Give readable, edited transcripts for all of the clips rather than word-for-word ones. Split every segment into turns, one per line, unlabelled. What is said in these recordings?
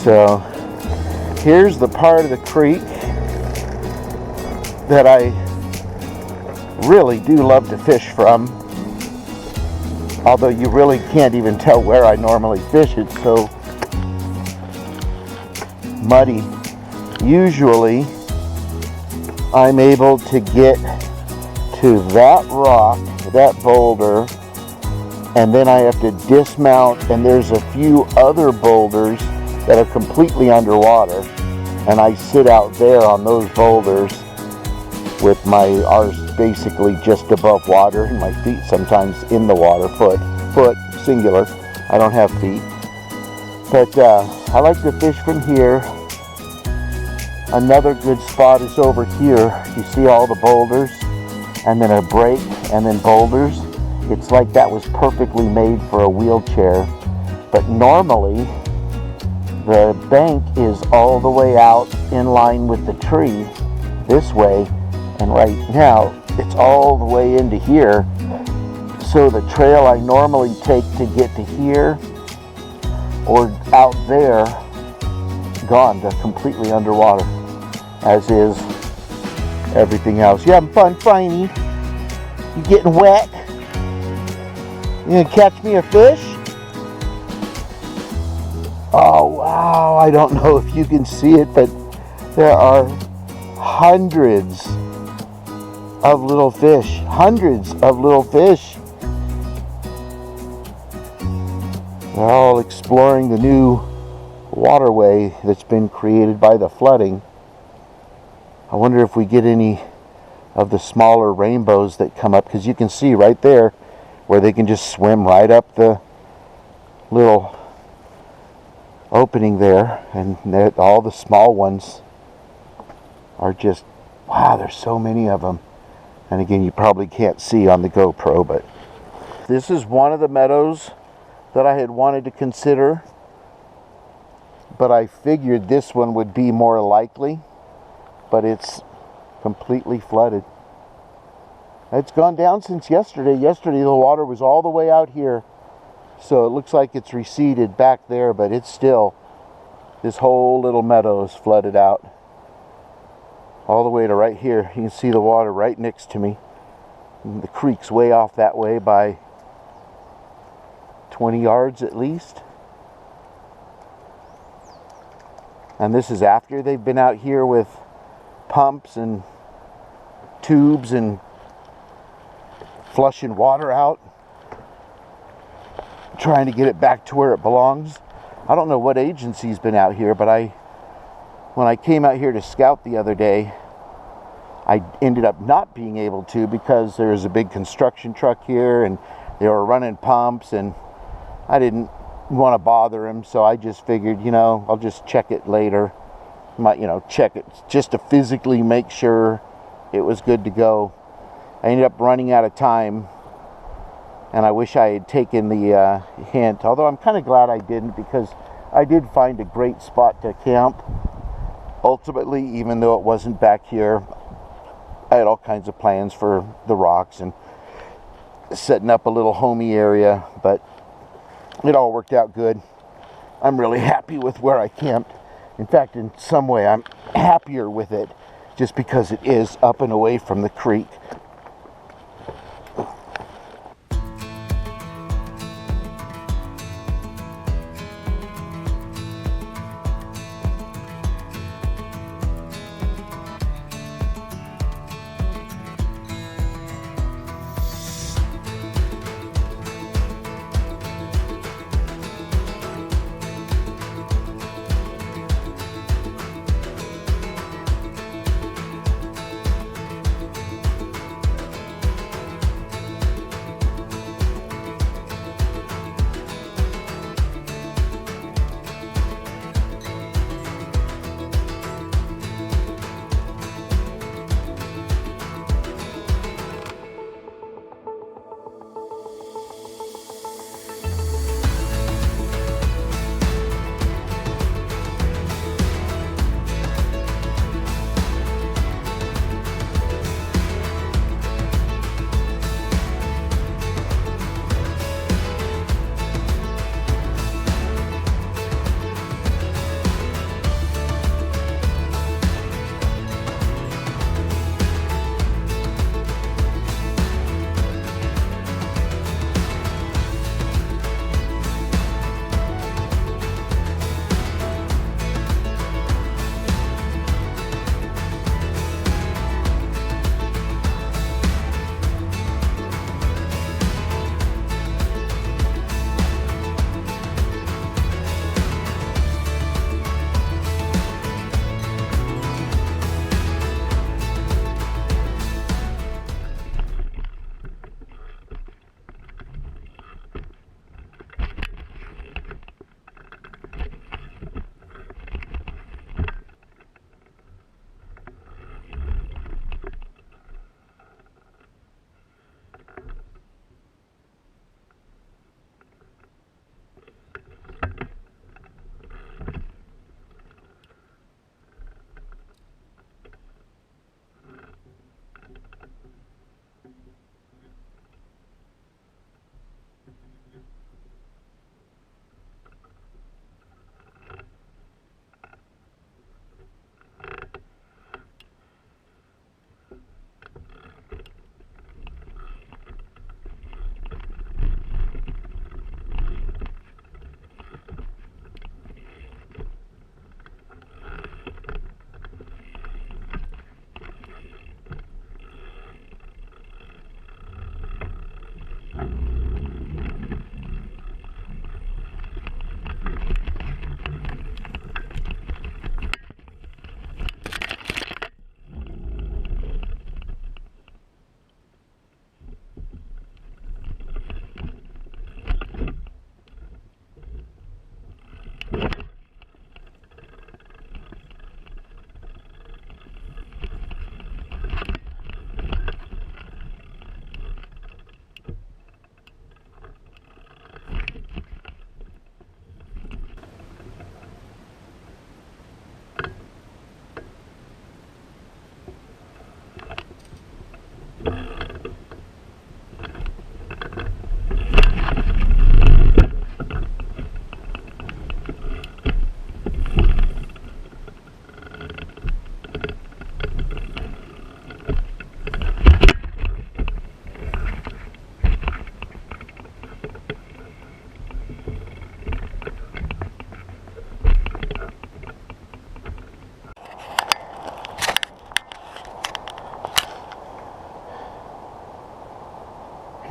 So here's the part of the creek that I really do love to fish from, although you really can't even tell where I normally fish. It's so muddy. Usually I'm able to get to that rock, that boulder, and then I have to dismount, and there's a few other boulders that are completely underwater, and I sit out there on those boulders with my arms basically just above water and my feet sometimes in the water, foot singular. I don't have feet, but I like to fish from here. Another good spot is over here. You see all the boulders and then a break and then boulders. It's like that was perfectly made for a wheelchair. But normally the bank is all the way out in line with the tree this way, and right now it's all the way into here. So the trail I normally take to get to here or out there, gone, to completely underwater, as is everything else. You having fun, Finey? You getting wet? You gonna catch me a fish? Oh wow, I don't know if you can see it, but there are hundreds of little fish. Hundreds of little fish. They're all exploring the new waterway that's been created by the flooding. I wonder if we get any of the smaller rainbows that come up, because you can see right there where they can just swim right up the little opening there, and all the small ones are just, wow, there's so many of them. And again, you probably can't see on the GoPro, but this is one of the meadows that I had wanted to consider, but I figured this one would be more likely, but it's completely flooded. It's gone down since yesterday. Yesterday the water was all the way out here, so it looks like it's receded back there, but it's still, this whole little meadow is flooded out all the way to right here. You can see the water right next to me. And the creek's way off that way by 20 yards at least. And this is after they've been out here with pumps and tubes and flushing water out, trying to get it back to where it belongs. I don't know what agency's been out here, but when I came out here to scout the other day, I ended up not being able to because there was a big construction truck here and they were running pumps, and I didn't want to bother him, so I just figured, you know, I'll just check it later. Might, you know, check it just to physically make sure it was good to go. I ended up running out of time, and I wish I had taken the hint, although I'm kind of glad I didn't, because I did find a great spot to camp. Ultimately, even though it wasn't back here, I had all kinds of plans for the rocks and setting up a little homey area, but it all worked out good. I'm really happy with where I camped. In fact, in some way, I'm happier with it just because it is up and away from the creek.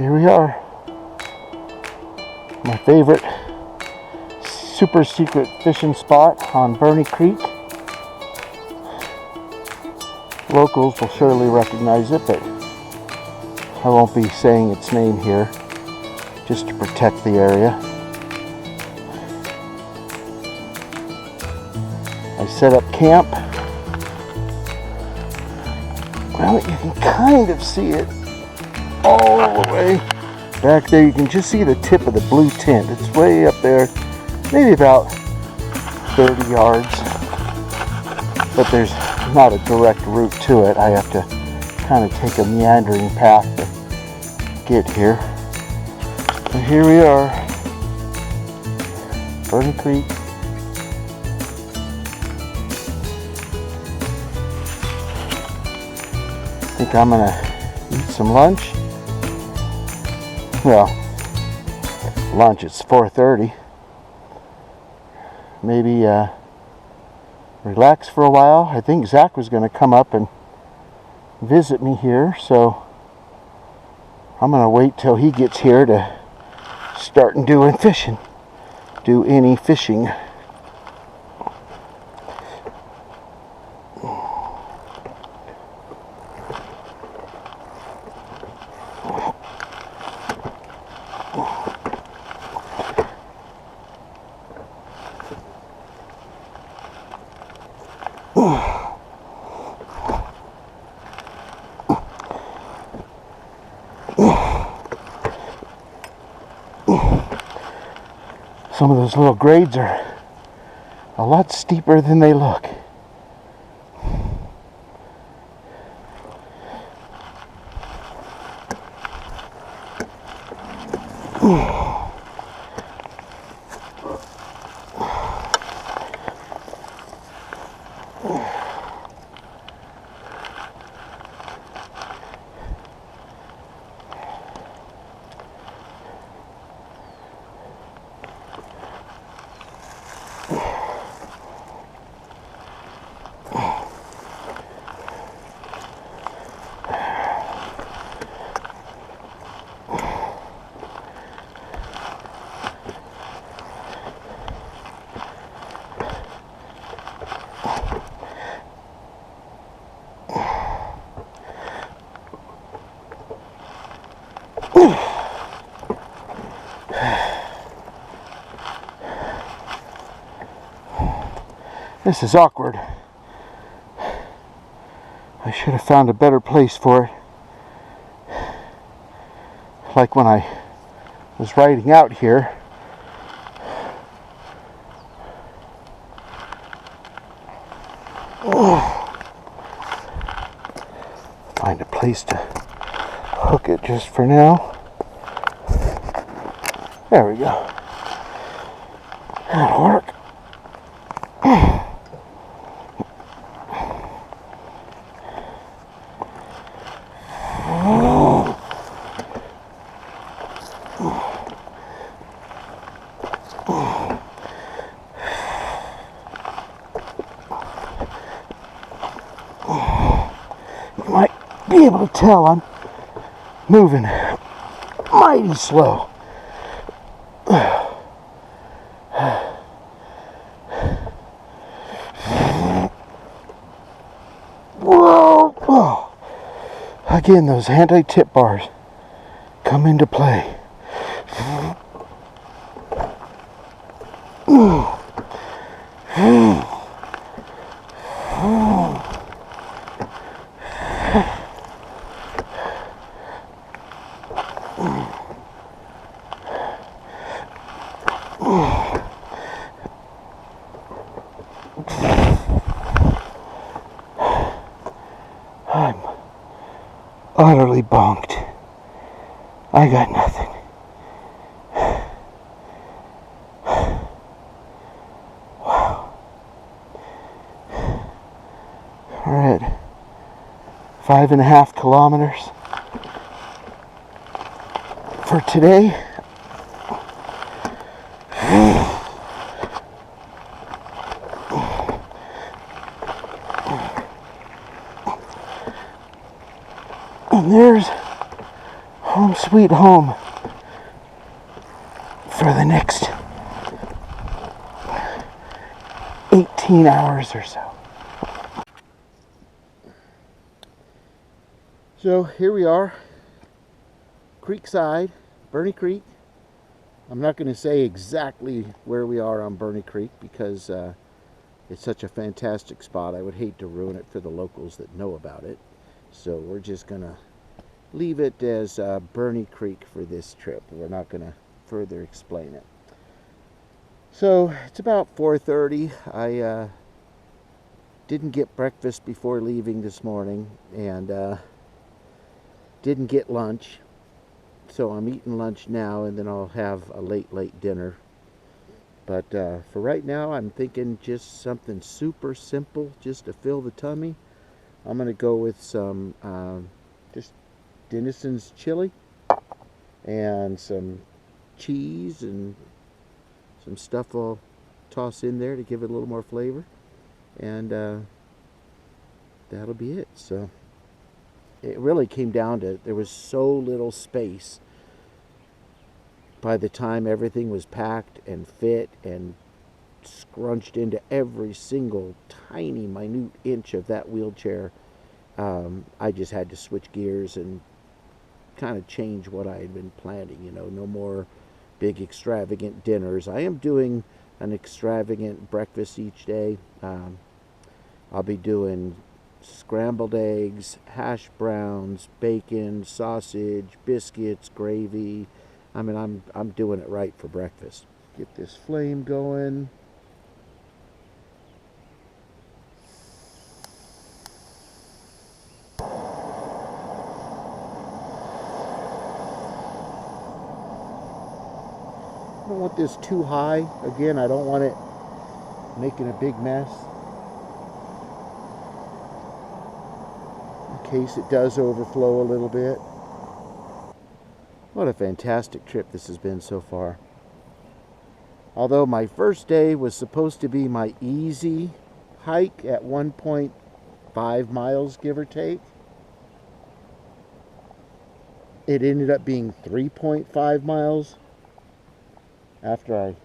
Here we are. My favorite super secret fishing spot on Burney Creek. Locals will surely recognize it, but I won't be saying its name here, just to protect the area. I set up camp. Well, you can kind of see it all the way back there. You can just see the tip of the blue tint. It's way up there, maybe about 30 yards. But there's not a direct route to it. I have to kind of take a meandering path to get here. And here we are, Burney Creek. I think I'm gonna eat some lunch. Well, lunch, it's 4:30. Maybe relax for a while. I think Zach was gonna come up and visit me here, so I'm gonna wait till he gets here to start doing fishing. Do any fishing. Some of those little grades are a lot steeper than they look. This is awkward. I should have found a better place for it. Like when I was riding out here. Find a place to hook it just for now. There we go. That'll work. You might be able to tell I'm moving mighty slow. Whoa! Oh. Again, those anti-tip bars come into play. I'm utterly bonked. I got nothing. Wow. We're at 5.5 kilometers for today. And there's home sweet home for the next 18 hours or so. So here we are, Creekside, Burney Creek. I'm not going to say exactly where we are on Burney Creek because it's such a fantastic spot. I would hate to ruin it for the locals that know about it. So we're just going to leave it as Burney Creek for this trip. We're not going to further explain it. So it's about 4:30. I didn't get breakfast before leaving this morning and didn't get lunch. So I'm eating lunch now and then I'll have a late dinner. But for right now I'm thinking just something super simple just to fill the tummy. I'm going to go with some just Denison's chili and some cheese and some stuff I'll toss in there to give it a little more flavor, and that'll be it. So it really came down to there was so little space by the time everything was packed and fit and scrunched into every single tiny minute inch of that wheelchair. I just had to switch gears and kind of change what I had been planning. You know, no more big extravagant dinners. I am doing an extravagant breakfast each day. I'll be doing scrambled eggs, hash browns, bacon, sausage, biscuits, gravy. I mean, I'm doing it right for breakfast. Get this flame going. I don't want this too high. Again, I don't want it making a big mess. In case it does overflow a little bit. What a fantastic trip this has been so far. Although my first day was supposed to be my easy hike at 1.5 miles, give or take, it ended up being 3.5 miles after I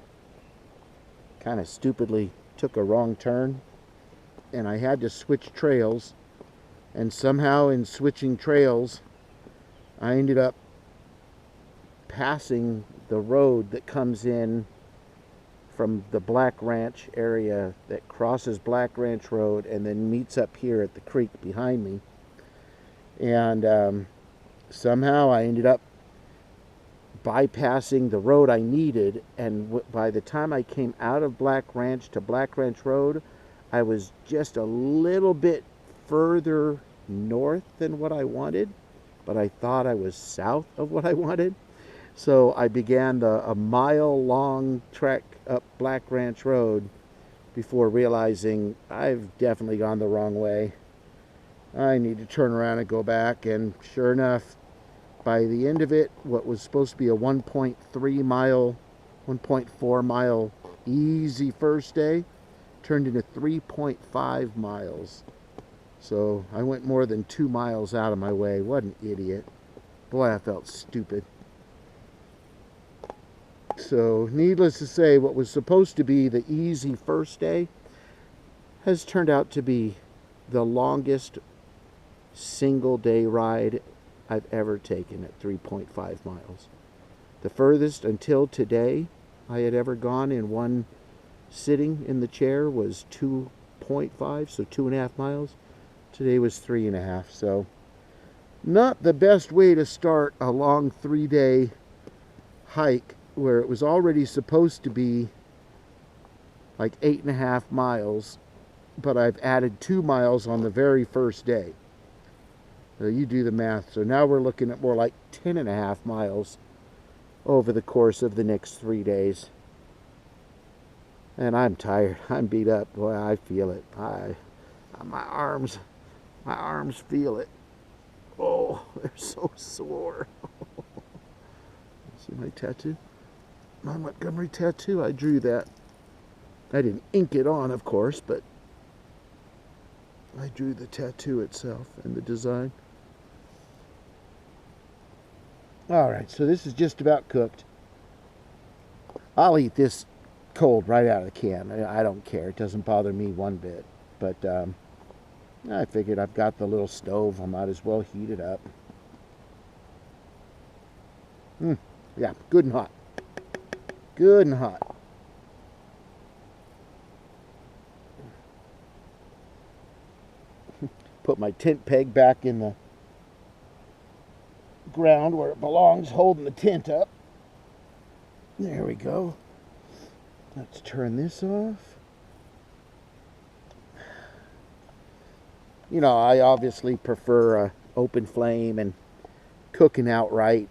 kind of stupidly took a wrong turn and I had to switch trails, and somehow in switching trails I ended up passing the road that comes in from the Black Ranch area, that crosses Black Ranch Road and then meets up here at the creek behind me. And somehow I ended up bypassing the road I needed, and by the time I came out of Black Ranch to Black Ranch Road, I was just a little bit further north than what I wanted, but I thought I was south of what I wanted. So I began a mile-long trek up Black Ranch Road before realizing I've definitely gone the wrong way. I need to turn around and go back, and sure enough, by the end of it, what was supposed to be a 1.3 mile, 1.4 mile easy first day turned into 3.5 miles. So I went more than 2 miles out of my way. What an idiot. Boy, I felt stupid. So needless to say, what was supposed to be the easy first day has turned out to be the longest single day ride I've ever taken at 3.5 miles. The furthest until today I had ever gone in one sitting in the chair was 2.5, so 2.5 miles. Today was 3.5, so not the best way to start a long 3-day hike where it was already supposed to be like 8.5 miles, but I've added 2 miles on the very first day. So you do the math. So now we're looking at more like 10.5 miles over the course of the next 3 days. And I'm tired. I'm beat up. Boy, I feel it. My arms feel it. Oh, they're so sore. See my tattoo? My Montgomery tattoo. I drew that. I didn't ink it on, of course, but I drew the tattoo itself and the design. Alright, so this is just about cooked. I'll eat this cold right out of the can. I don't care. It doesn't bother me one bit. But I figured I've got the little stove. I might as well heat it up. Yeah, good and hot. Good and hot. Put my tent peg back in the ground where it belongs, holding the tent up. There we go. Let's turn this off. You know, I obviously prefer open flame and cooking outright,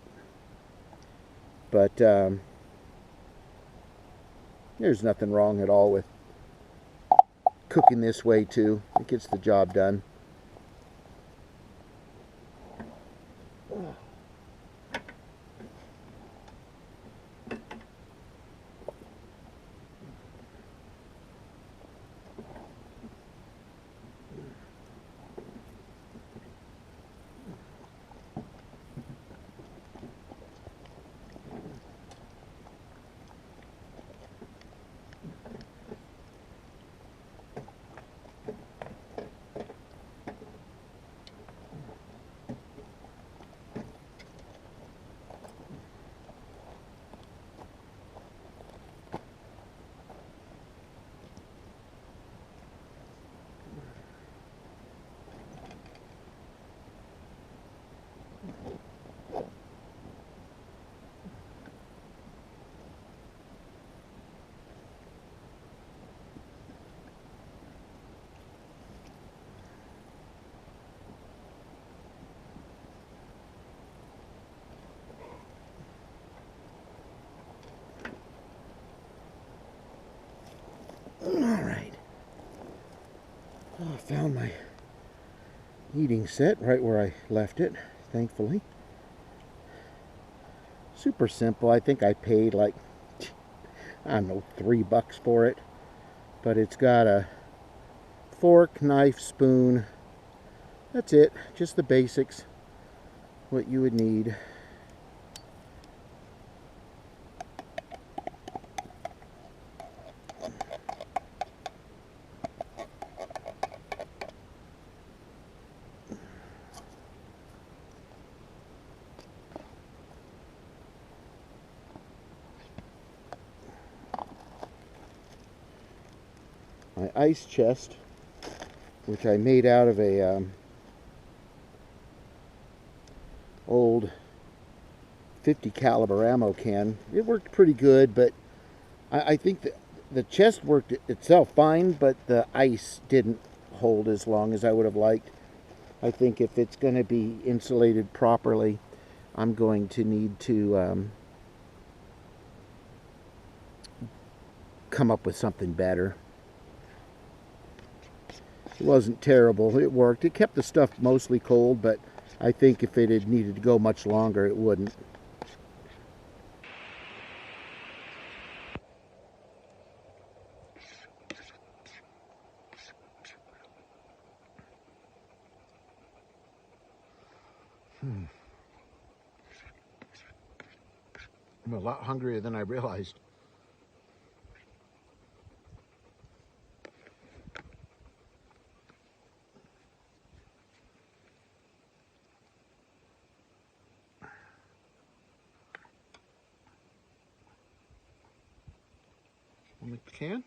but there's nothing wrong at all with cooking this way too. It gets the job done. Alright. I found my eating set right where I left it, thankfully. Super simple. I think I paid like, I don't know, $3 for it. But it's got a fork, knife, spoon. That's it. Just the basics. What you would need. My ice chest, which I made out of a old 50 caliber ammo can. It worked pretty good, but I think that the chest worked itself fine, but the ice didn't hold as long as I would have liked. I think if it's going to be insulated properly, I'm going to need to come up with something better. It wasn't terrible. It worked. It kept the stuff mostly cold, but I think if it had needed to go much longer, it wouldn't. I'm a lot hungrier than I realized. On the can?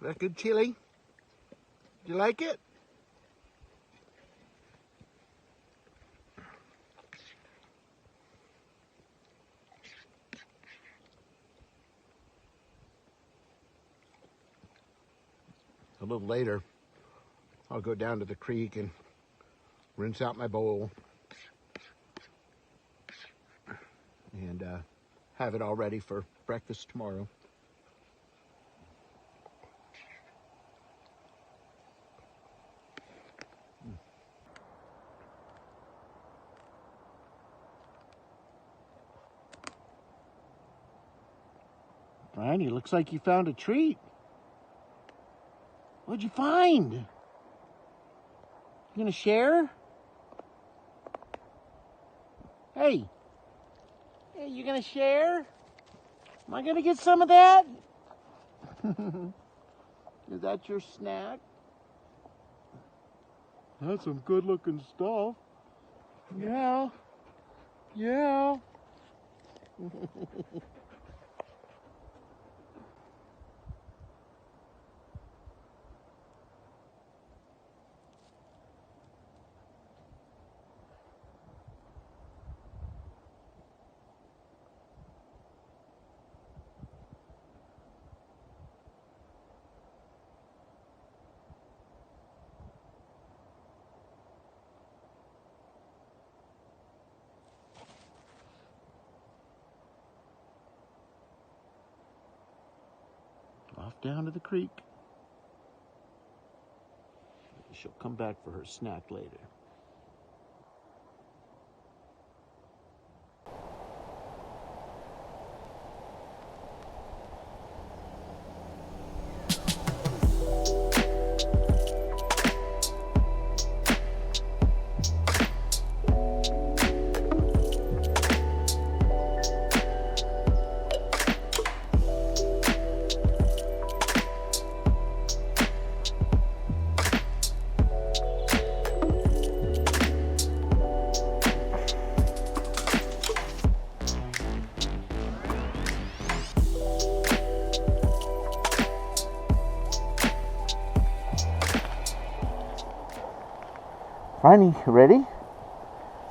That good chili? Do you like it? A little later, I'll go down to the creek and rinse out my bowl and have it all ready for breakfast tomorrow. Burney, looks like you found a treat. What'd you find? You gonna share? Hey, you gonna share? Am I gonna get some of that? Is that your snack? That's some good looking stuff. Yeah. Yeah. Off down to the creek. She'll come back for her snack later. Burney, you ready?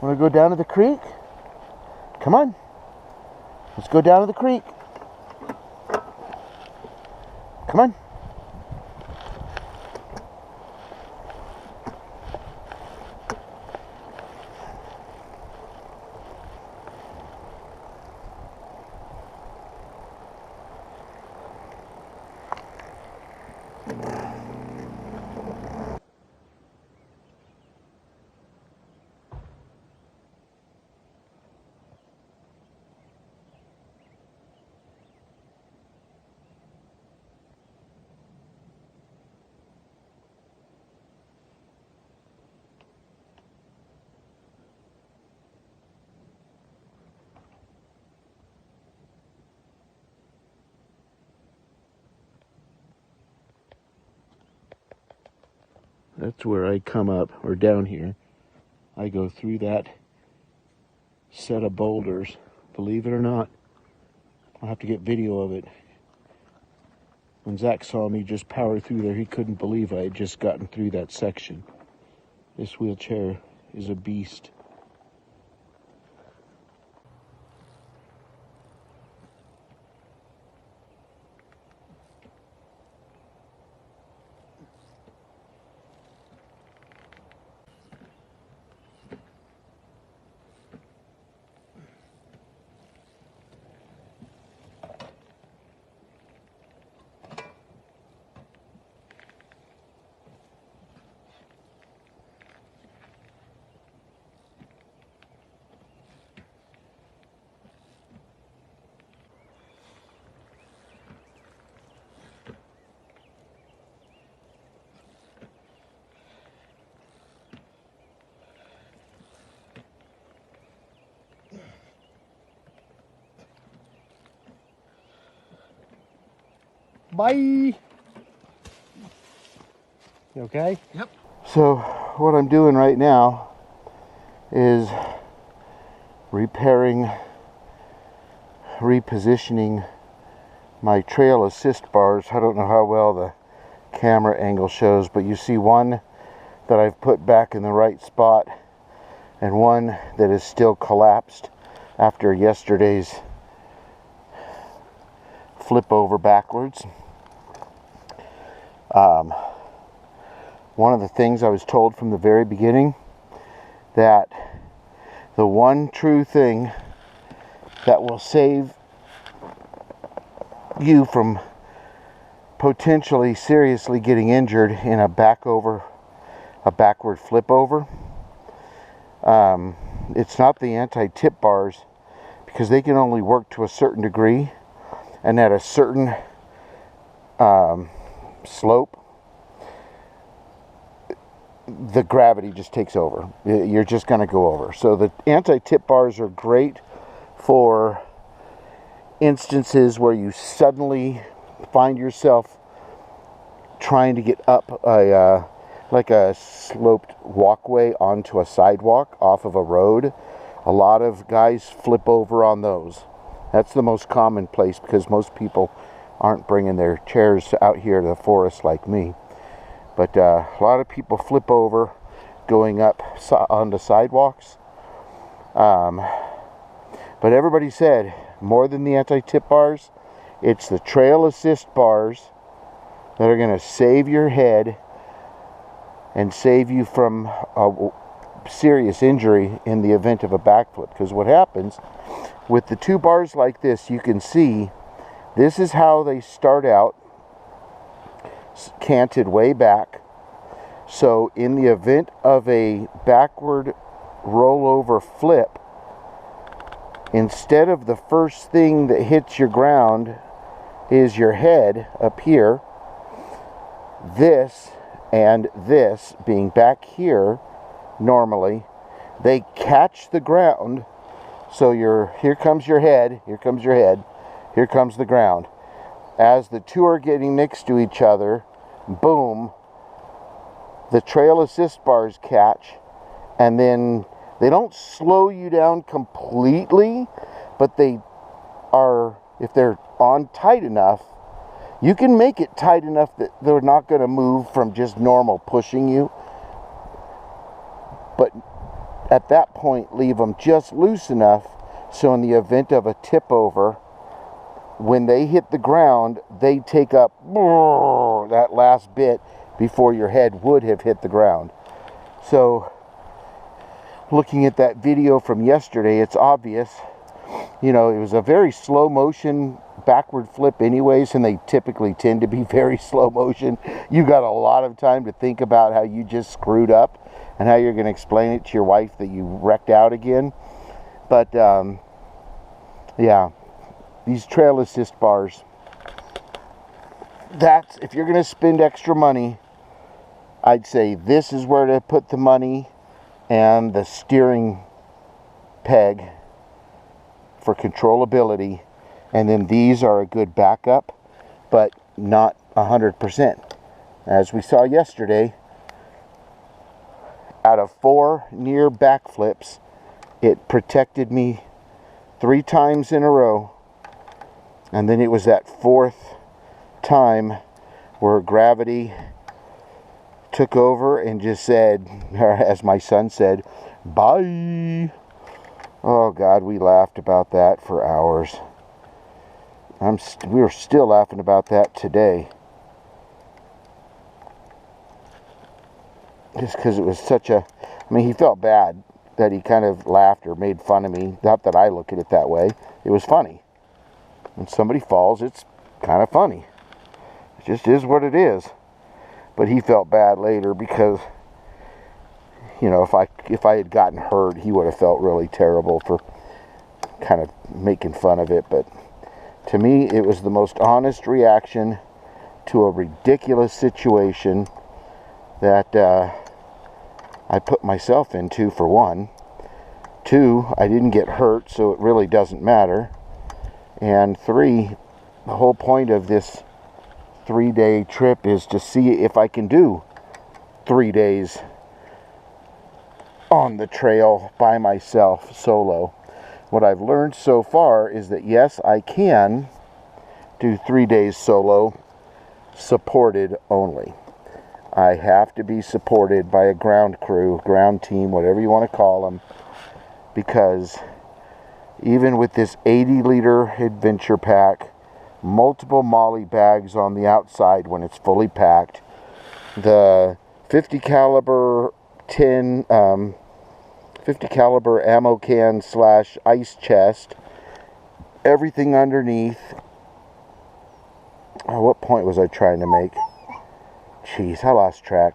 Want to go down to the creek? Come on. Let's go down to the creek. Come on. That's where I come up, or down here. I go through that set of boulders. Believe it or not, I'll have to get video of it. When Zach saw me just power through there, he couldn't believe I had just gotten through that section. This wheelchair is a beast. Bye. You okay? Yep. So what I'm doing right now is repairing, repositioning my trail assist bars. I don't know how well the camera angle shows, but you see one that I've put back in the right spot and one that is still collapsed after yesterday's flip over backwards. one of the things I was told from the very beginning, that the one true thing that will save you from potentially seriously getting injured in a backward flip over, it's not the anti-tip bars, because they can only work to a certain degree, and at a certain slope, the gravity just takes over. You're just going to go over. So the anti-tip bars are great for instances where you suddenly find yourself trying to get up like a sloped walkway onto a sidewalk off of a road. A lot of guys flip over on those. That's the most common place, because most people aren't bringing their chairs out here to the forest like me. But a lot of people flip over going up onto sidewalks. But everybody said, more than the anti-tip bars, it's the trail assist bars that are going to save your head and save you from a serious injury in the event of a backflip. Because what happens with the two bars like this, you can see this is how they start out, canted way back. So in the event of a backward rollover flip, instead of the first thing that hits your ground is your head up here, this and this being back here, normally they catch the ground. So here comes your head, here comes your head, here comes the ground. As the two are getting next to each other, boom, the trail assist bars catch, and then they don't slow you down completely, but they are, if they're on tight enough, you can make it tight enough that they're not going to move from just normal pushing you. But at that point, leave them just loose enough so in the event of a tip over, when they hit the ground, they take up that last bit before your head would have hit the ground. So looking at that video from yesterday, it's obvious. You know, it was a very slow motion backward flip anyways, and they typically tend to be very slow motion. You got a lot of time to think about how you just screwed up and how you're going to explain it to your wife that you wrecked out again. But yeah, these trail assist bars, that's, if you're going to spend extra money, I'd say this is where to put the money, and the steering peg for controllability. And then these are a good backup, but not 100%. As we saw yesterday, out of 4 near backflips, it protected me 3 times in a row. And then it was that 4th time where gravity took over and just said, or as my son said, bye. Oh God, we laughed about that for hours. We were still laughing about that today. Just because it was such a, I mean, he felt bad that he kind of laughed or made fun of me. Not that I look at it that way. It was funny. When somebody falls, it's kind of funny. It just is what it is. But he felt bad later because, you know, if I had gotten hurt, he would have felt really terrible for kind of making fun of it. But to me, it was the most honest reaction to a ridiculous situation that I put myself into, for one. 2, I didn't get hurt, so it really doesn't matter. And 3, the whole point of this 3-day trip is to see if I can do 3 days on the trail by myself, solo. What I've learned so far is that yes, I can do 3 days solo, supported only. I have to be supported by a ground crew, ground team, whatever you want to call them, because even with this 80-liter adventure pack, multiple MOLLE bags on the outside when it's fully packed, the 50 caliber 50 caliber ammo can / ice chest. Everything underneath. Oh, what point was I trying to make? Jeez, I lost track.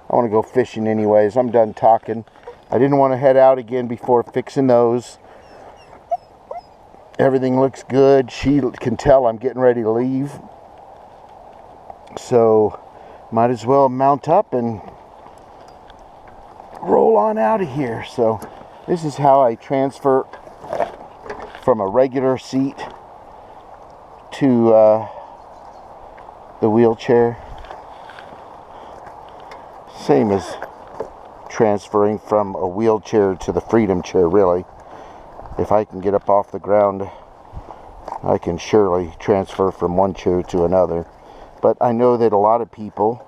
I want to go fishing anyways. I'm done talking. I didn't want to head out again before fixing those. Everything looks good. She can tell I'm getting ready to leave. So, might as well mount up and roll on out of here. So, this is how I transfer from a regular seat to the wheelchair. Same as transferring from a wheelchair to the Freedom chair, really. If I can get up off the ground, I can surely transfer from one chair to another. But I know that a lot of people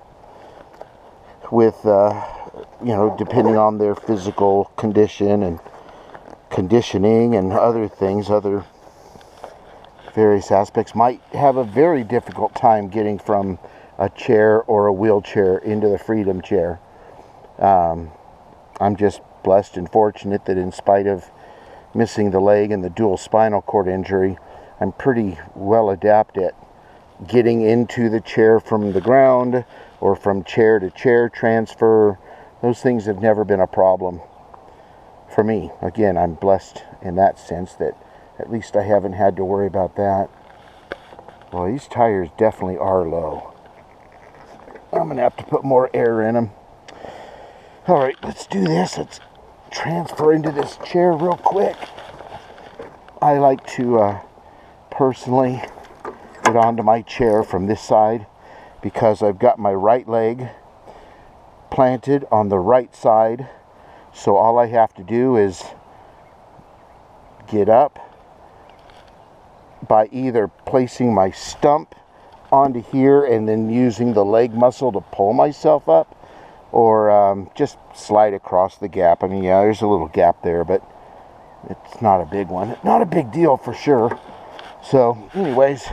with, you know, depending on their physical condition and conditioning and other things, other various aspects, might have a very difficult time getting from a chair or a wheelchair into the Freedom chair. I'm just blessed and fortunate that in spite of missing the leg and the dual spinal cord injury, I'm pretty well adept at getting into the chair from the ground or from chair to chair transfer. Those things have never been a problem for me. Again, I'm blessed in that sense that at least I haven't had to worry about that. Well, these tires definitely are low. I'm going to have to put more air in them. Alright, let's do this. Let's transfer into this chair real quick. I like to personally get onto my chair from this side because I've got my right leg planted on the right side. So all I have to do is get up by either placing my stump onto here and then using the leg muscle to pull myself up, or just slide across the gap. I mean, yeah, there's a little gap there, but it's not a big one. Not a big deal for sure. So, anyways,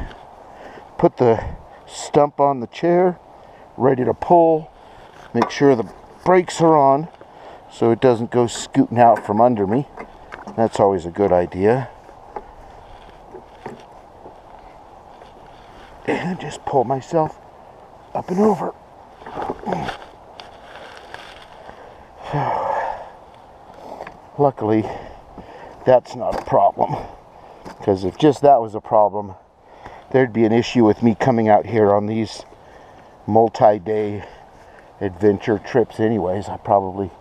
put the stump on the chair, ready to pull. Make sure the brakes are on so it doesn't go scooting out from under me. That's always a good idea. And just pull myself up and over. Luckily, that's not a problem. Because if just that was a problem, there'd be an issue with me coming out here on these multi-day adventure trips anyways. I probably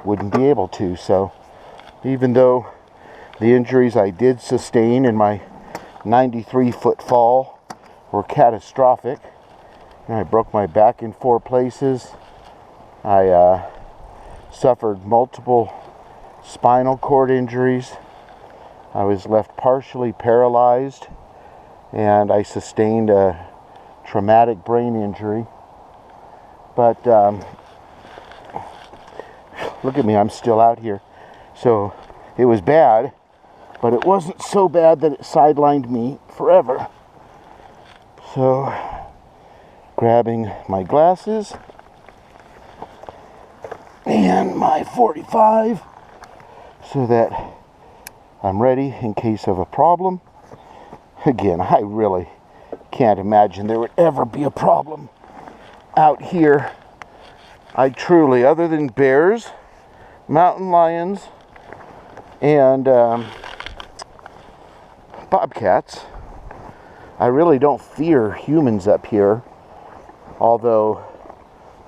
wouldn't be able to. So, even though the injuries I did sustain in my 93-foot fall were catastrophic, and I broke my back in 4 places, I suffered multiple spinal cord injuries, I was left partially paralyzed, and I sustained a traumatic brain injury. But look at me, I'm still out here. So it was bad, but it wasn't so bad that it sidelined me forever. So, grabbing my glasses and my 45 so that I'm ready in case of a problem. Again, I really can't imagine there would ever be a problem out here. I truly, other than bears, mountain lions, and bobcats, I really don't fear humans up here. Although,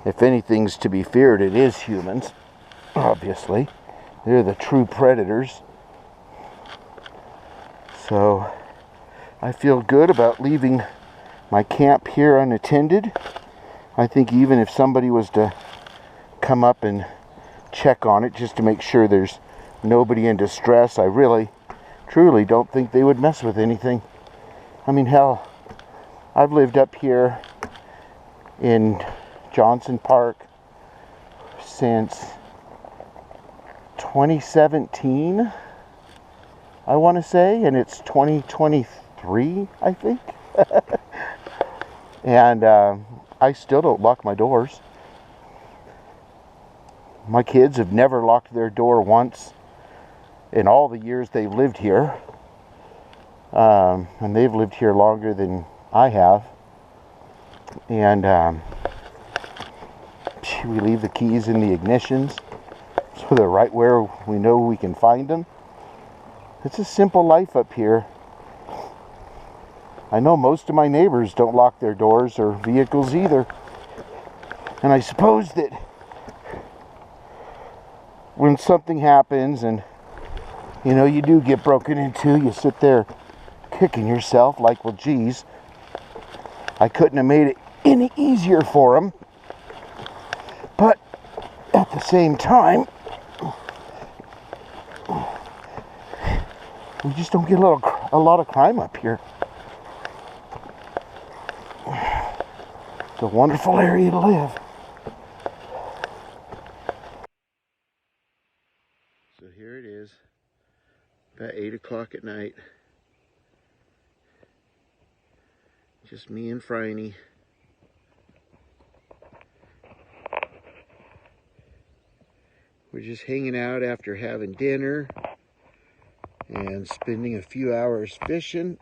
if anything's to be feared, it is humans. Obviously, they're the true predators. So, I feel good about leaving my camp here unattended. I think even if somebody was to come up and check on it just to make sure there's nobody in distress, I really, truly don't think they would mess with anything. I mean, hell, I've lived up here in Johnson Park since 2017, I want to say, and it's 2023, I think. And I still don't lock my doors. My kids have never locked their door once in all the years they've lived here. And they've lived here longer than I have. And we leave the keys in the ignitions, so they're right where we know we can find them. It's a simple life up here. I know most of my neighbors don't lock their doors or vehicles either. And I suppose that when something happens and, you know, you do get broken into, you sit there kicking yourself like, well, geez, I couldn't have made it any easier for them. But at the same time, we just don't get a lot of crime up here. It's a wonderful area to live. So here it is, about 8 o'clock at night. Just me and Franny. We're just hanging out after having dinner and spending a few hours fishing.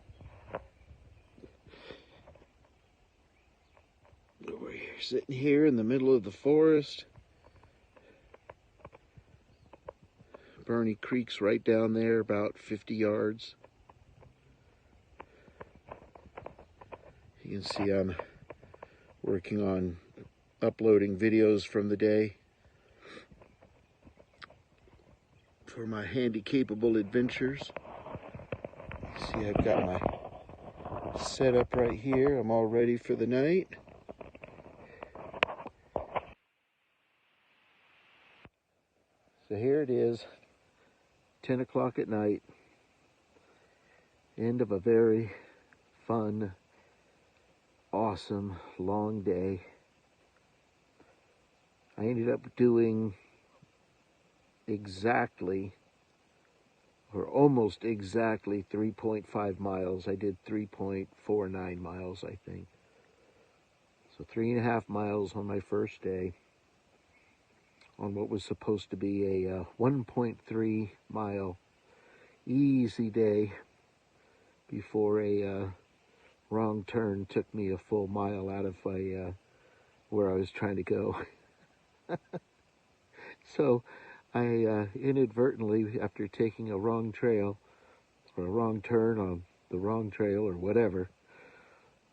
We're sitting here in the middle of the forest. Burney Creek's right down there, about 50 yards. You can see I'm working on uploading videos from the day for my HANDICAPABLE adventures. See, I've got my setup right here. I'm all ready for the night. So here it is, 10 o'clock at night, end of a very fun, awesome, long day. I ended up doing exactly, or almost exactly, 3.5 miles. I did 3.49 miles, I think. So 3.5 miles on my first day, on what was supposed to be a 1.3 mile easy day, before a wrong turn took me a full mile out of where I was trying to go. So I inadvertently, after taking a wrong trail, or a wrong turn on the wrong trail or whatever,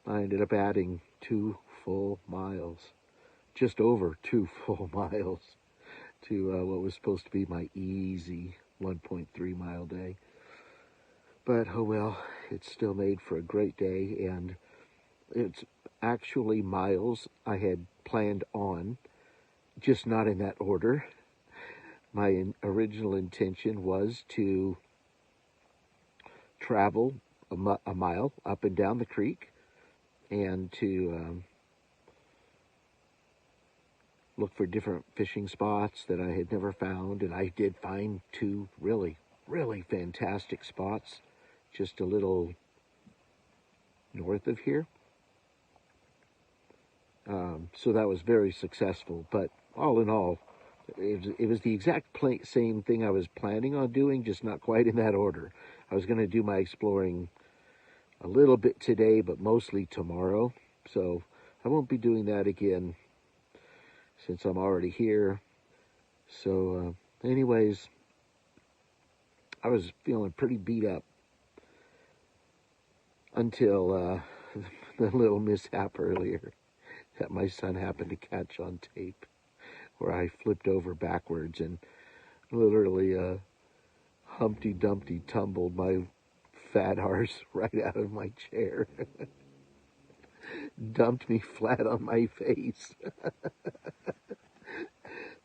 I ended up adding 2 full miles, just over 2 full miles, to what was supposed to be my easy 1.3 mile day. But oh well, it's still made for a great day, and it's actually miles I had planned on, just not in that order. My original intention was to travel a mile up and down the creek, and to look for different fishing spots that I had never found. And I did find 2 really, really fantastic spots just a little north of here. So that was very successful. But all in all, it was the exact same thing I was planning on doing, just not quite in that order. I was going to do my exploring a little bit today, but mostly tomorrow. So I won't be doing that again since I'm already here. So anyways, I was feeling pretty beat up until the little mishap earlier that my son happened to catch on tape, where I flipped over backwards and literally Humpty Dumpty tumbled my fat arse right out of my chair. Dumped me flat on my face.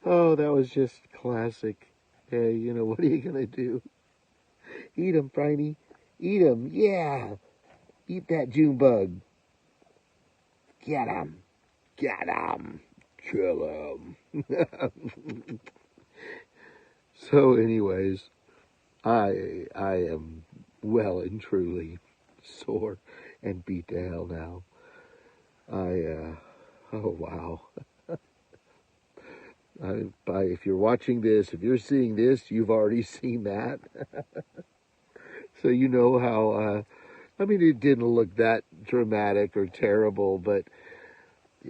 Oh, that was just classic. Hey, you know, what are you gonna do? Eat 'em, Franny. Eat 'em, yeah. Eat that June bug. Get 'em. Get 'em. Kill 'em. So anyways, I am well and truly sore and beat to hell now. Oh wow. If you're watching this, if you're seeing this, you've already seen that. So you know how, I mean, it didn't look that dramatic or terrible, but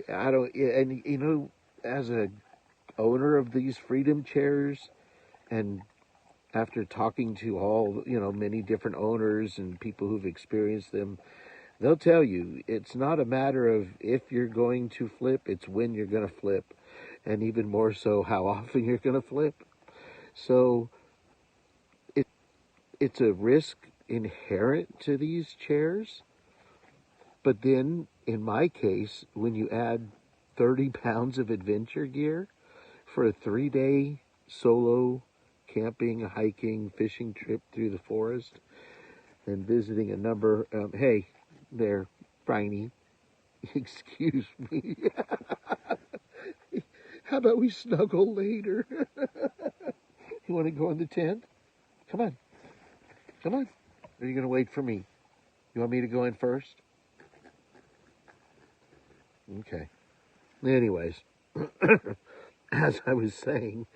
I don't, and you know, as a owner of these freedom chairs, and after talking to all, you know, many different owners and people who've experienced them, they'll tell you it's not a matter of if you're going to flip, it's when you're going to flip, and even more so how often you're going to flip. So it's a risk inherent to these chairs. But then, in my case, when you add 30 pounds of adventure gear for a 3-day solo camping, hiking, fishing trip through the forest, and visiting a number, hey, there, Briny, excuse me. How about we snuggle later? You want to go in the tent? Come on. Come on. Or are you going to wait for me? You want me to go in first? Okay. Anyways, as I was saying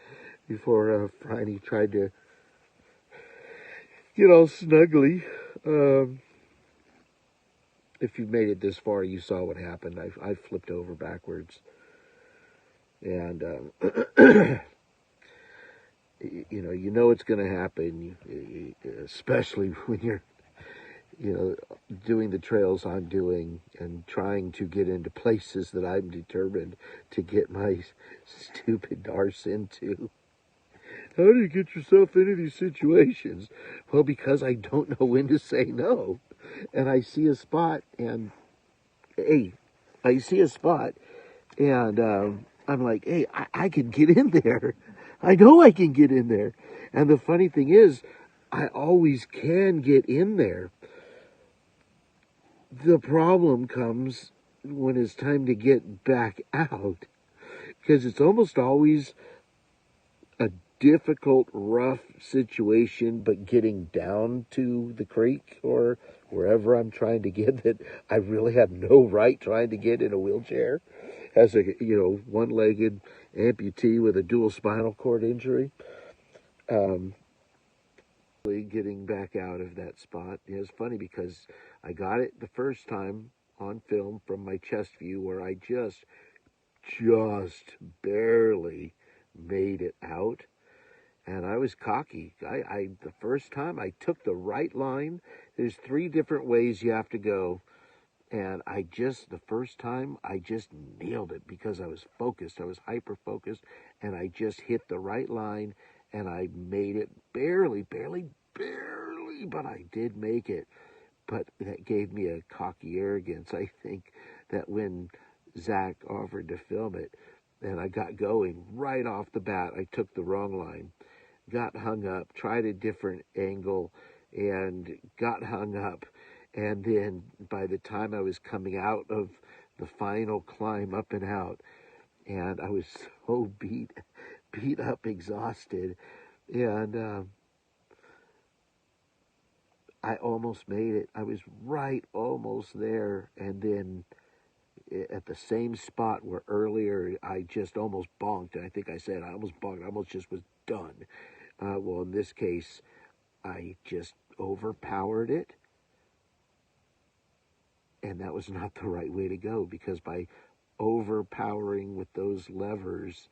before Franny tried to get all snuggly, if you made it this far, you saw what happened. I flipped over backwards. And, you know it's going to happen, especially when you're, doing the trails I'm doing and trying to get into places that I'm determined to get my stupid arse into. How do you get yourself into these situations? Well, because I don't know when to say no. And I see a spot and, hey, I see a spot and I'm like, hey, I can get in there. I know I can get in there. And the funny thing is, I always can get in there. The problem comes when it's time to get back out, because it's almost always a difficult, rough situation, but getting down to the creek or wherever I'm trying to get, that I really have no right trying to get in a wheelchair as a, one-legged amputee with a dual spinal cord injury. Getting back out of that spot. It's funny because I got it the first time on film from my chest view where I just barely made it out. And I was cocky. The first time I took the right line. There's 3 different ways you have to go. And the first time, I just nailed it because I was focused. I was hyper-focused. And I just hit the right line. And I made it barely, but I did make it. But that gave me a cocky arrogance, I think, that when Zach offered to film it, and I got going right off the bat, I took the wrong line, got hung up, tried a different angle, and got hung up. And then by the time I was coming out of the final climb up and out, and I was so beat up, exhausted, and I almost made it. I was right almost there, and then at the same spot where earlier I just almost bonked, and I think I said I almost bonked, I almost just was done. Well, in this case, I just overpowered it, and that was not the right way to go, because by overpowering with those levers,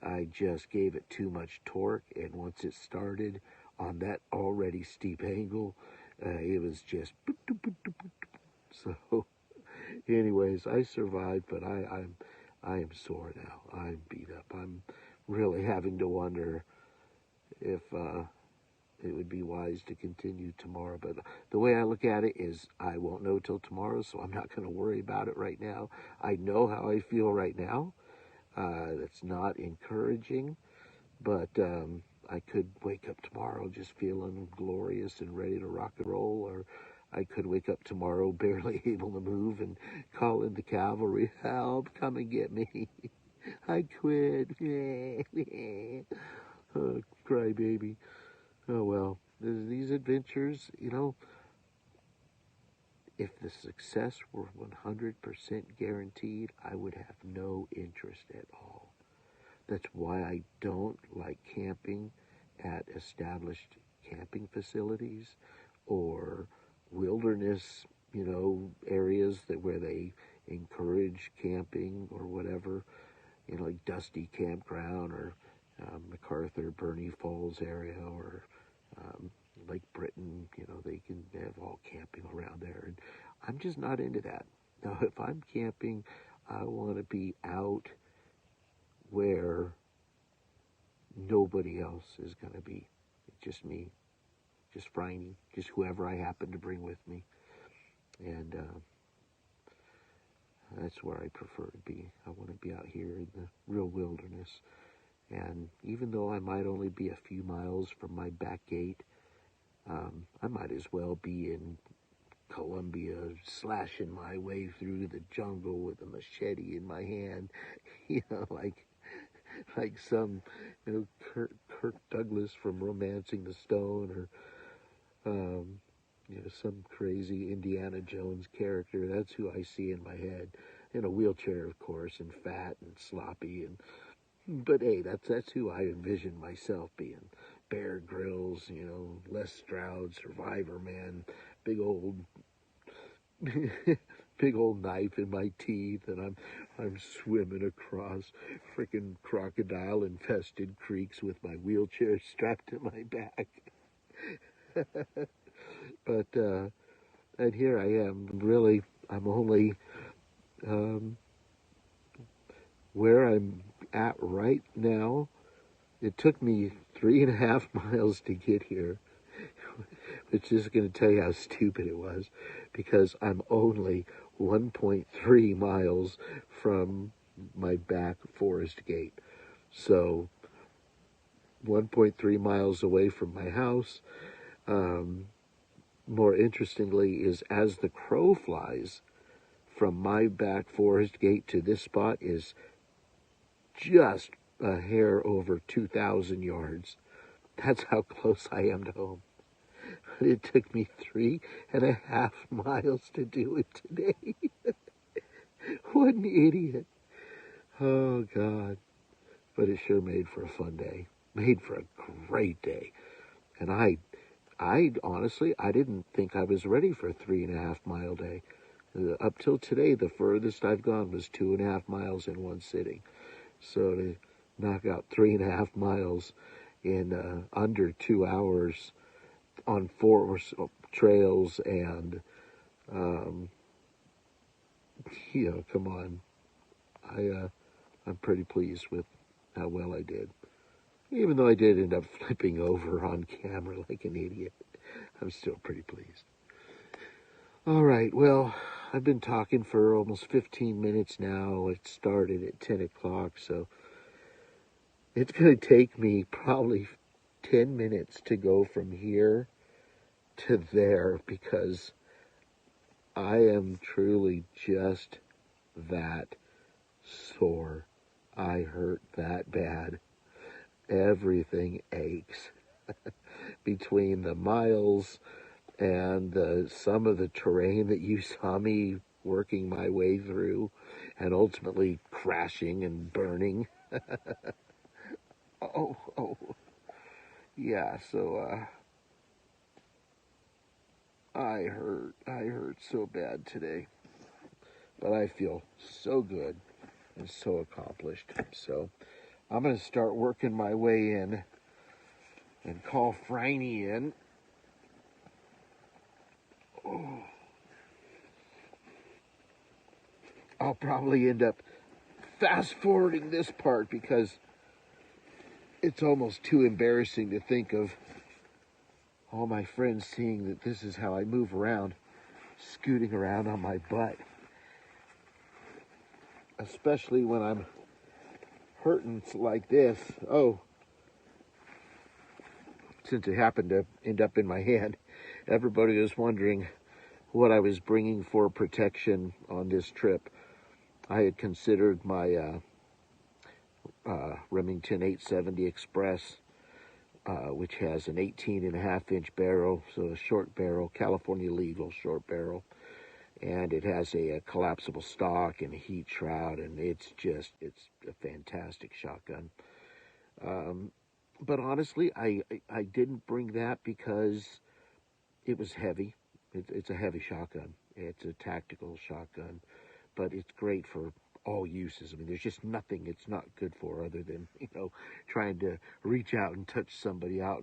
I just gave it too much torque, and once it started on that already steep angle, it was just boop, doop, boop, doop, boop. So anyways, I survived, but I am sore now. I'm beat up. I'm really having to wonder if it would be wise to continue tomorrow. But the way I look at it is I won't know till tomorrow, so I'm not going to worry about it right now. I know how I feel right now. That's not encouraging, but I could wake up tomorrow just feeling glorious and ready to rock and roll, or I could wake up tomorrow barely able to move and call in the cavalry. Help, come and get me. I quit. Oh, cry baby. Oh, well, these adventures, if the success were 100% guaranteed, I would have no interest at all. That's why I don't like camping at established camping facilities or wilderness, areas where they encourage camping or whatever, like Dusty Campground or MacArthur, Burney Falls area, or Lake Britain. They can have all camping around there, and I'm just not into that. Now, if I'm camping, I want to be out where nobody else is going to be. Just me, just Franny, just whoever I happen to bring with me. And that's where I prefer to be. I want to be out here in the real wilderness. And even though I might only be a few miles from my back gate, I might as well be in Colombia, slashing my way through the jungle with a machete in my hand, like some, Kirk Douglas from Romancing the Stone, or some crazy Indiana Jones character. That's who I see in my head, in a wheelchair, of course, and fat and sloppy, but hey, that's who I envision myself being. Bear Grylls, Les Stroud, Survivor Man, big old knife in my teeth, and I'm swimming across freaking crocodile infested creeks with my wheelchair strapped to my back. But and here I am. Really, I'm only where I'm at right now. It took me 3.5 miles to get here, which is going to tell you how stupid it was, because I'm only 1.3 miles from my back forest gate. So 1.3 miles away from my house. More interestingly is, as the crow flies, from my back forest gate to this spot is just a hair over 2,000 yards. That's how close I am to home. It took me 3.5 miles to do it today. What an idiot. Oh, God. But it sure made for a fun day. Made for a great day. And I honestly, I didn't think I was ready for a 3.5 mile day. Up till today, the furthest I've gone was 2.5 miles in one sitting. So to knock out 3.5 miles in under 2 hours on 4 trails, and come on, I'm pretty pleased with how well I did. Even though I did end up flipping over on camera like an idiot, I'm still pretty pleased. All right, well, I've been talking for almost 15 minutes now. It started at 10 o'clock, so it's going to take me probably 10 minutes to go from here to there, because I am truly just that sore. I hurt that bad. Everything aches between the miles and some of the terrain that you saw me working my way through and ultimately crashing and burning. oh, yeah, so I hurt so bad today, but I feel so good and so accomplished. So I'm going to start working my way in and call Franny in. Oh. I'll probably end up fast forwarding this part because it's almost too embarrassing to think of all my friends seeing that this is how I move around, scooting around on my butt. Especially when I'm hurting like this. Oh, since it happened to end up in my hand, everybody was wondering what I was bringing for protection on this trip. I had considered my Remington 870 Express, which has an 18.5-inch barrel, so a short barrel, California legal short barrel, and it has a collapsible stock and a heat shroud, and it's a fantastic shotgun. But honestly, I didn't bring that because it was heavy. It's a heavy shotgun. It's a tactical shotgun, but it's great for all uses. I mean, there's just nothing it's not good for other than, trying to reach out and touch somebody out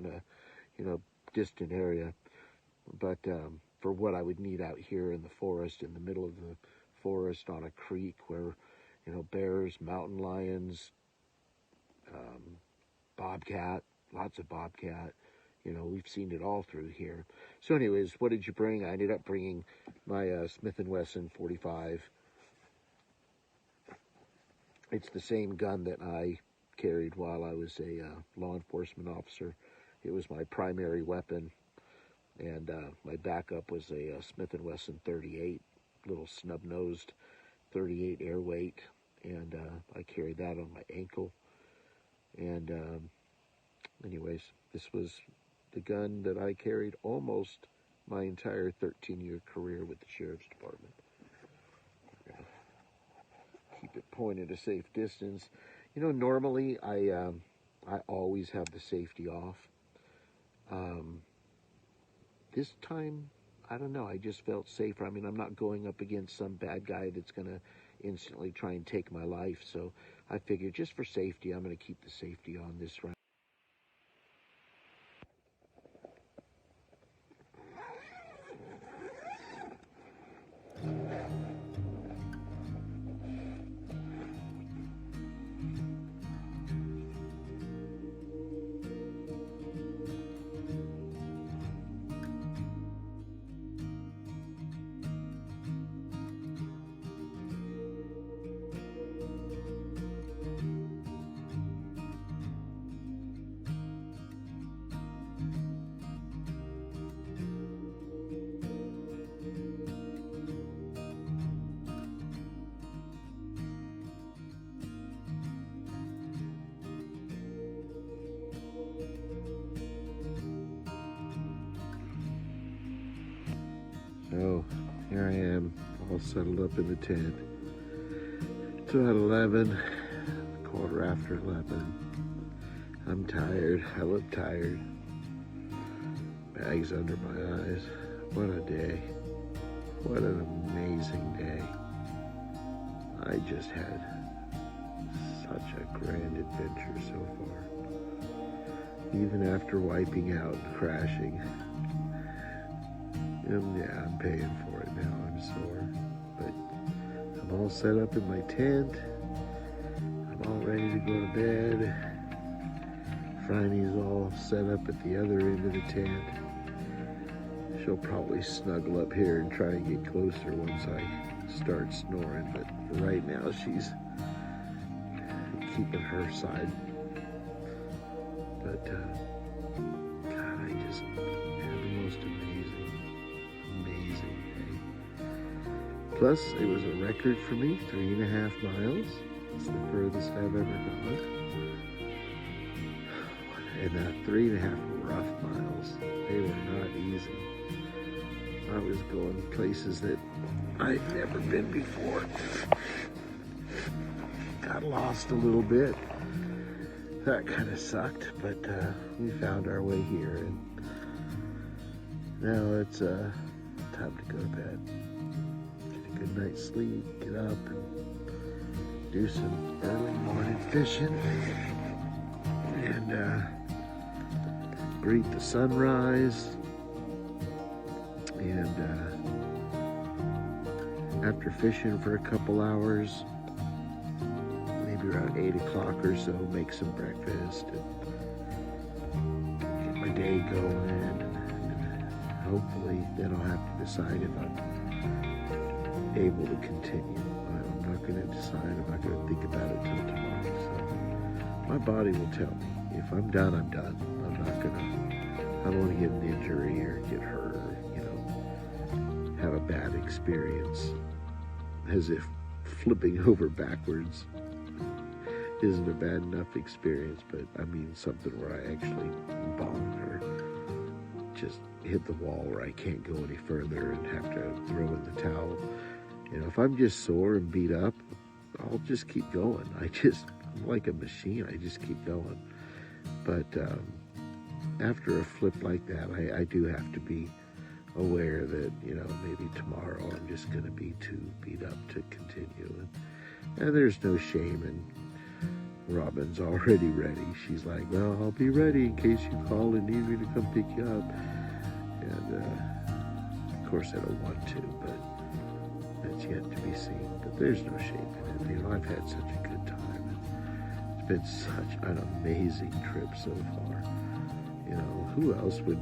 in a, distant area. But for what I would need out here in the forest, in the middle of the forest on a creek where, bears, mountain lions, bobcat, lots of bobcat, we've seen it all through here. So anyways, what did you bring? I ended up bringing my Smith & Wesson 45. It's the same gun that I carried while I was a law enforcement officer. It was my primary weapon, and my backup was a Smith & Wesson 38, little snub-nosed 38 airweight, and I carried that on my ankle. And anyways, this was the gun that I carried almost my entire 13-year career with the Sheriff's Department. Keep it pointed a safe distance. Normally I always have the safety off. This time, I don't know, I just felt safer. I mean, I'm not going up against some bad guy that's going to instantly try and take my life. So I figured just for safety, I'm going to keep the safety on this round. So here I am, all settled up in the tent. It's about 11, quarter after 11. I'm tired. I look tired. Bags under my eyes. What a day. What an amazing day. I just had such a grand adventure so far. Even after wiping out and crashing. Yeah, I'm paying for it now. I'm sore. But I'm all set up in my tent. I'm all ready to go to bed. Franny's all set up at the other end of the tent. She'll probably snuggle up here and try and get closer once I start snoring. But for right now, she's keeping her side. But, God, I just had the most amazing day. Plus, it was a record for me, 3.5 miles. It's the furthest I've ever gone. And that 3.5 rough miles, they were not easy. I was going places that I'd never been before. Got lost a little bit. That kind of sucked, but we found our way here, and now it's time to go to bed. Get a good night's sleep, get up, and do some early morning fishing, and greet the sunrise. And after fishing for a couple hours, maybe around 8 o'clock or so, make some breakfast and get my day going, and hopefully then I'll have to decide if I'm able to continue. I'm not going to decide. I'm not going to think about it till tomorrow. So my body will tell me. If I'm done, I'm done. I don't want to get an injury or get hurt or, have a bad experience, as if flipping over backwards isn't a bad enough experience, but I mean something where I actually bombed or just hit the wall where I can't go any further and have to throw in the towel. You know, if I'm just sore and beat up, I'll just keep going. I'm like a machine. I just keep going. But after a flip like that, I do have to be aware that, you know, maybe tomorrow I'm just going to be too beat up to continue. And there's no shame in Robin's already ready. She's like, well, I'll be ready in case you call and need me to come pick you up. And of course I don't want to, but that's yet to be seen. But there's no shame in it. You know, I've had such a good time. It's been such an amazing trip so far. You know, who else would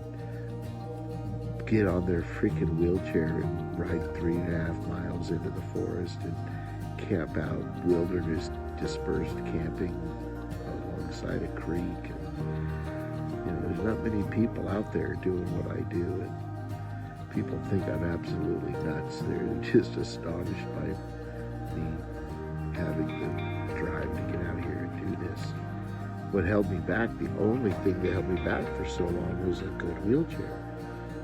get on their freaking wheelchair and ride 3.5 miles into the forest and camp out, wilderness dispersed camping alongside a creek? And, you know, there's not many people out there doing what I do, and people think I'm absolutely nuts. They're just astonished by me having the drive to get out here and do this. What held me back, the only thing that held me back for so long was a good wheelchair.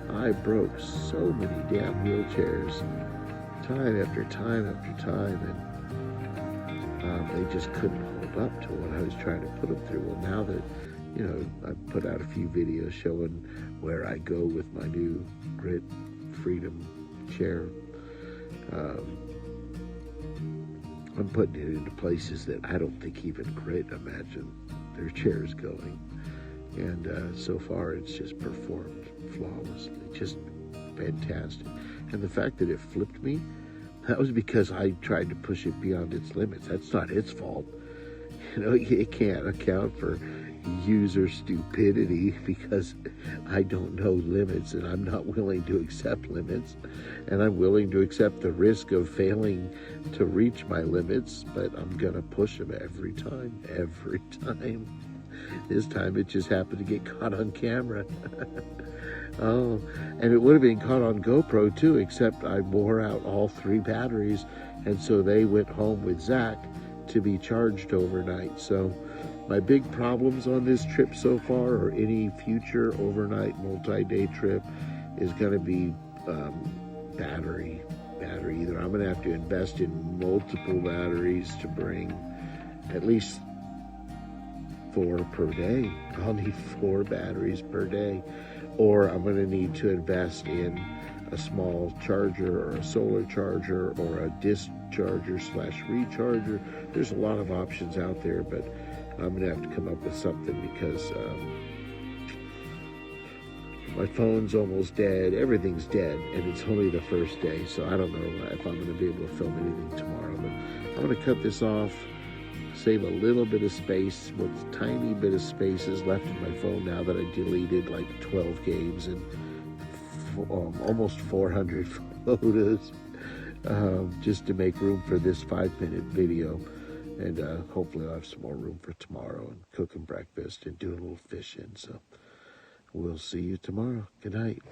I broke so many damn wheelchairs time after time after time, and they just couldn't hold up to what I was trying to put them through. Well, now that, you know, I've put out a few videos showing where I go with my new Grit Freedom chair, I'm putting it into places that I don't think even Grit imagine their chairs going. And so far it's just performed flawlessly, just fantastic. And the fact that it flipped me, that was because I tried to push it beyond its limits. That's not its fault. You know, it can't account for user stupidity because I don't know limits, and I'm not willing to accept limits, and I'm willing to accept the risk of failing to reach my limits, but I'm gonna push them every time. This time it just happened to get caught on camera. Oh, and it would have been caught on GoPro too, except I wore out all 3 batteries, and so they went home with Zach to be charged overnight. So my big problems on this trip so far, or any future overnight multi-day trip, is going to be battery. Either I'm going to have to invest in multiple batteries to bring at least 4 per day. I'll need 4 batteries per day, or I'm going to need to invest in a small charger or a solar charger or a disc charger / recharger. There's a lot of options out there, but I'm going to have to come up with something because my phone's almost dead, everything's dead, and it's only the first day, so I don't know if I'm going to be able to film anything tomorrow. But I'm going to cut this off, save a little bit of space. What tiny bit of space is left in my phone now that I deleted like 12 games and almost 400 photos, just to make room for this 5-minute video. And hopefully I'll have some more room for tomorrow and cooking breakfast and doing a little fishing. So we'll see you tomorrow. Good night.